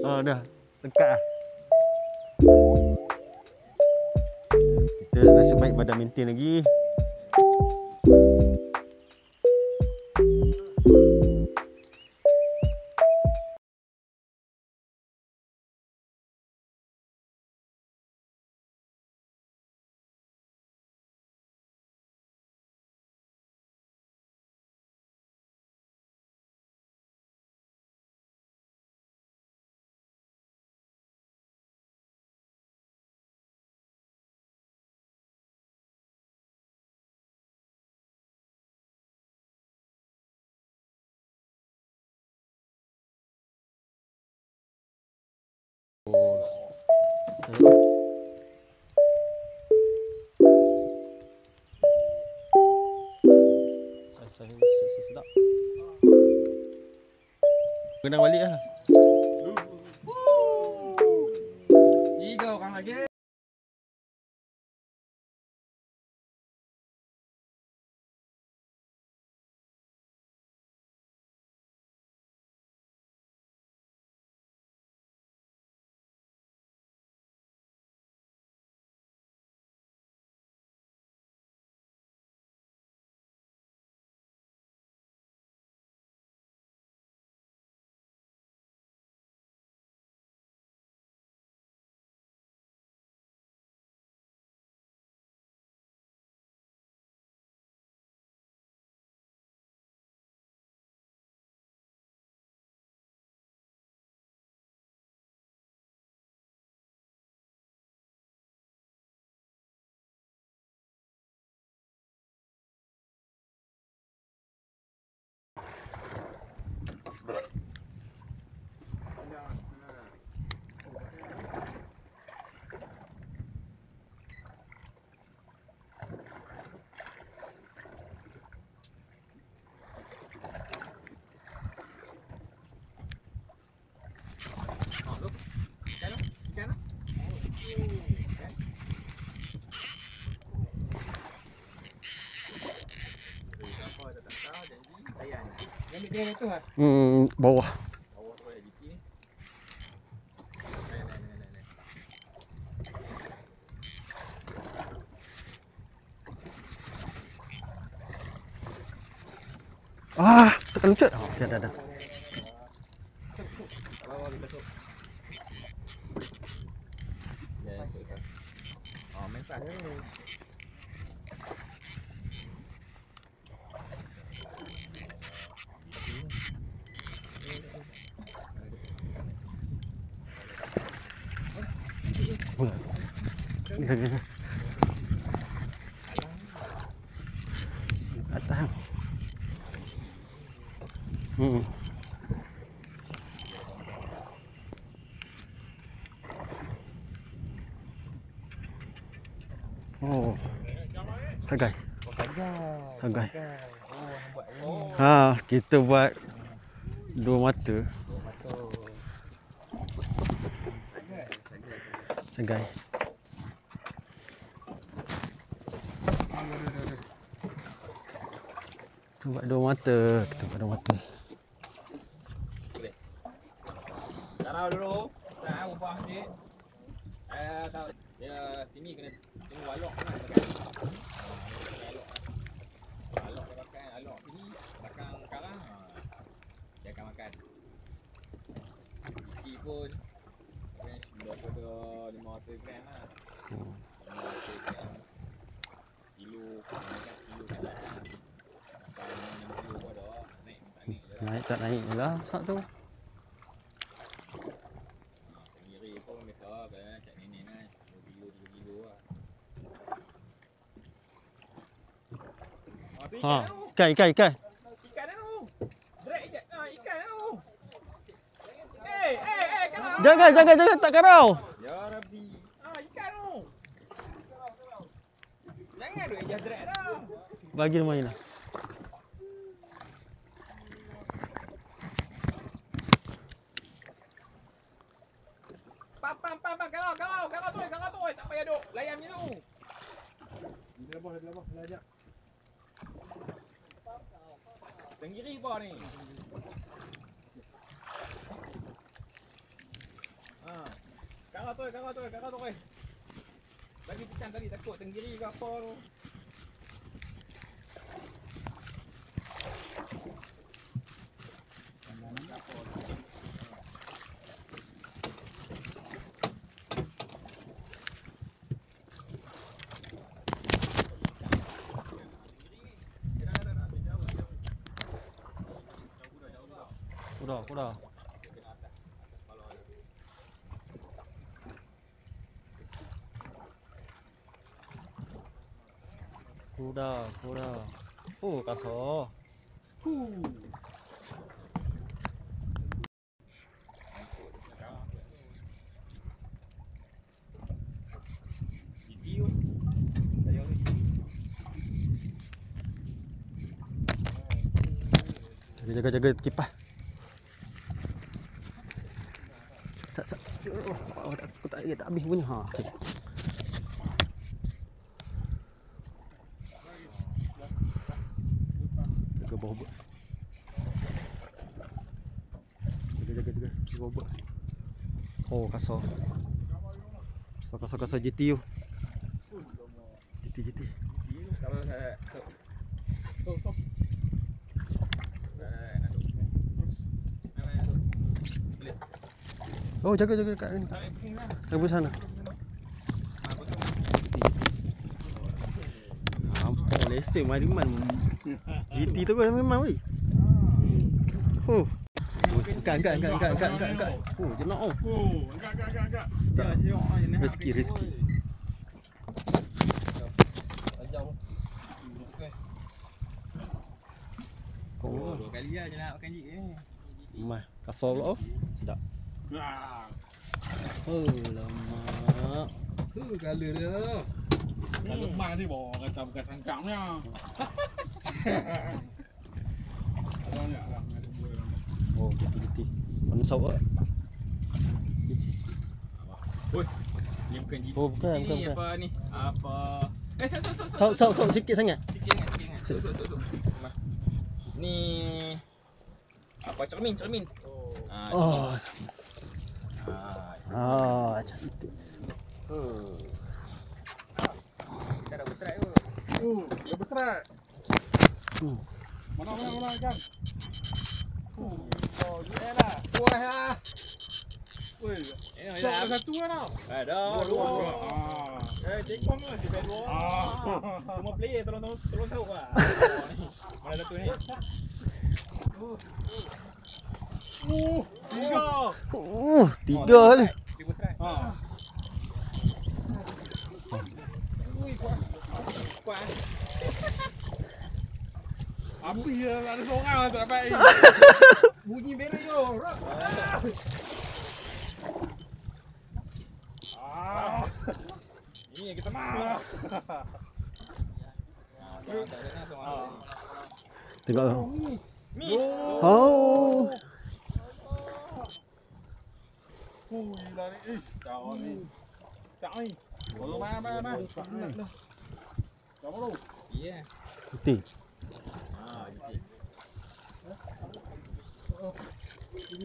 Oh, dah. Dekat lah. Kita nasib baik badan maintain lagi. Oh. Sedap. Kena balik lah. Tiga orang lagi. Bawah. Ah, tekan lucut. Oh, dah. Atas. Oh. Sagai. Sagai. Ha, kita buat dua mata. Sagai. Kita buat dua mata. Boleh. Taruh dulu. Tahu upah ni. Tahu. Dia sini kena walok kan. Alok dia pakai alok sini belakang karang. Dia akan makan. Isi pun daripada 500 gram lah. 500 gram. Kilo kan. Naik tak naik je lah masak tu. Tenggiri pun biasa kan cak nenek kan 2 kilo 3 kilo lah. Ha, ikan. Ikan tu. Drag ikan. Ikan tu. Jangan tak karau. Ya Rabbi. Ikan tu. Jangan duk je drag dah. Bagi dia main lah. Pam. Kalau tu. Tak payah duk layan ni tu. Dia labah. Lajak. Tenggiri apa ni? kakak tu. Lagi pecan tadi takut tenggiri ke apa tu. Kuda. Kuda. Oh, kasar. Jaga kipas. Sat. Oh, aku tak habis punya. Ha, okey. Jaga bawah bot. Jaga bawah bot. Oh, kasar. Kasar GT tu. GT. Kalau saya stop. Oh, jaga kat ni. Kat sana. Nampak lesen Mariman. GT tu kan memang weh. Oh. Angkat. Oh, jenak oh. Agak. Rezeki. Oh, 2 kali lah je nak makan jik ni. Mah, kasar pula oh. Sedap. Oh, lama. Color dia tu. Kalau mak ni bawa kata bukan sangkangnya. Oh, GT. Mana sawak? Oi. Ni bukan jik. Oh, bukan. Apa ni? Apa? Sawak sikit sangat. Sikit ingat. Sok. Ni apa cermin? Oh. Cantik. Kita dah bertry tu. Dia berterak. Mana kan? Oh, dia lah. Puas lah. Weh. So, Satu kan tau. Ada Dua. Cekong tu si bad dua. Semua player tolong tahu lah. Mana satu ni? Tiga. Oh, 3 ni. Tiga try. Kuat. Api ada seorang lah tak dapat. Bunyi beri tu. Ini yang kita mahu. Tengok. Miss. Oh. Gila ni. Kau ni. Tak ni. Tolong mana. Kamu lu. Ya. Putih.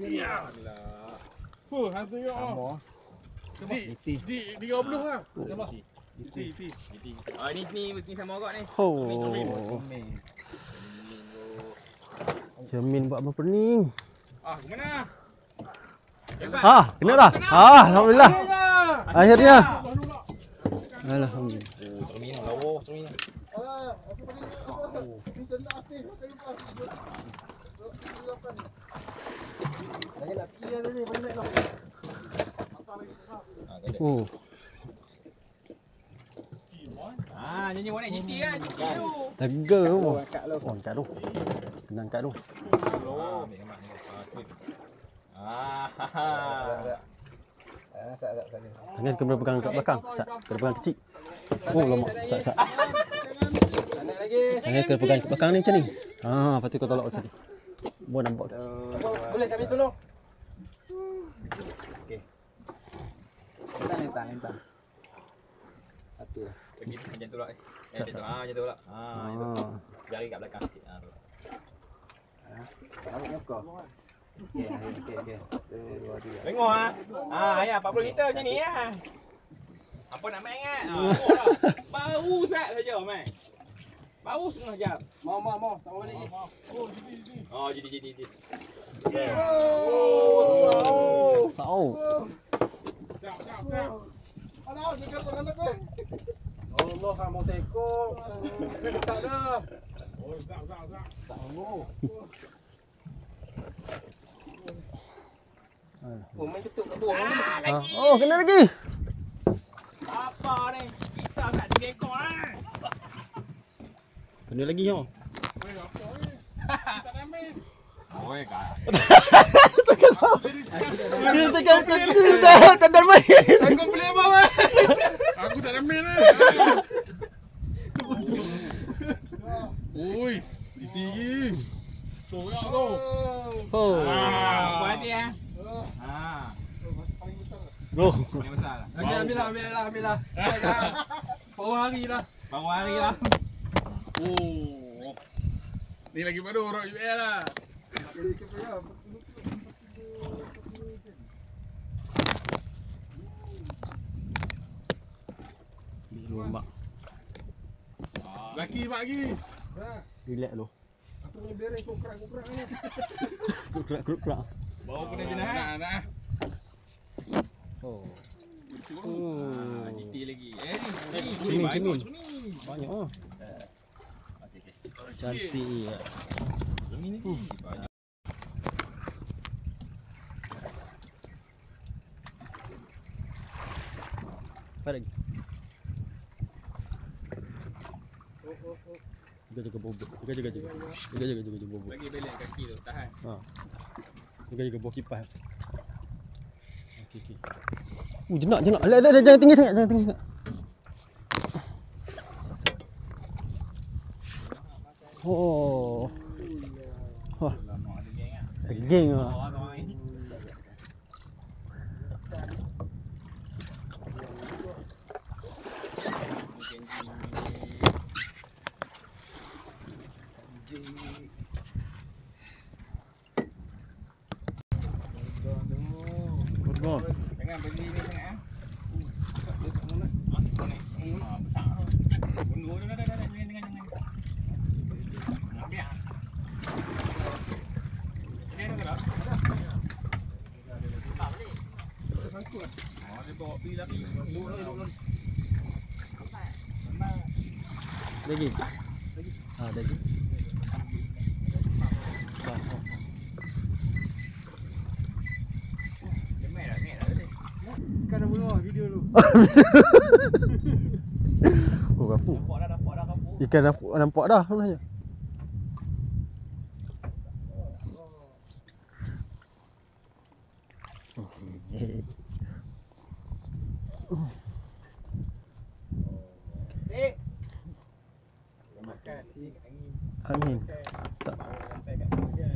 Ya. Hantu yo. Di 30 lah. Coba. Di. Ni sama agak ni. Oh. Cermin buat apa pening? Ke mana? Kena dah. Alhamdulillah. Akhirnya. Alhamdulillah. Cermin lawa cermin. Oh. Nyanyi warna GT lah, GT tu. Lega tu. Oh, angkat tu. Kena angkat tu. Tangan kena pegang kat belakang. Kena pegang kecil. Oh, lama. Sat. Tangan kena pegang kat belakang ni macam ni. Lepas tu kau tolak macam ni. Boleh nampak tu. Boleh kami tolong. Okey. Lentang. Hati lah. Pergi macam tu lah. Macam tu lah. Jari kat belakang sikit. Awak nyokor. Okey. 1, 2, 3. Tengok ah. Ya 40 liter macam ni lah. Apa nak main kan? Baru sat saja main. Baru setengah jam. Mau. Tak mau balik. Oh, jadi. Sao. Alah, jangan tangan aku. Allah, kamu tekok. Tak dah. Oh, zak. Oh, main ketuk kat bawah. Lagi. Oh, kena lagi. Apa ni? Kita tak 3 ekor lah. Kena lagi yo. Weh, apa ni? Tak ada main. Oi, kak. Dia tekan dan main. Aku beli apa, weh? Aku tak ada main lah. Oi, tinggi. Sorak tu. Oh. Buat dia. Go. Paling besar lah. Okey, ambil lah. Bawa hari lah. Baru hari lah. Oh. Ni lagi baru orang UL lah. Lomba. Laki lagi. Relax lu. Aku punya bereng kokrak ni. Kruk. Bawa kena jenah. Nak. Oh. GT lagi. Cermin. Banyak ah. Okey. Cantik. Cermin ni. Apa lagi? Jaga bobot. Jaga bobot. Bagi balik kaki tu, tahan. Ha. Jaga bawah kipas. Okey. Jenak. Jangan tinggi sangat. Oh. Wah, Lama ada geng ah. geng ah. Orang ni. Betul. Jangan bagi ni sangat ah. Besar tu. Bundur dah. Jangan. Nak biar. Ini ada tak? Tak boleh. Dia bawa pergi lagi. Lagi. Lagi. Dia main dah tadi. Kan dah mula video lu. Oh, kapuk. Nampak dah kapur. Ikan nampak dah sebenarnya. Terima kasih angin. Amin. Sampai kat dia.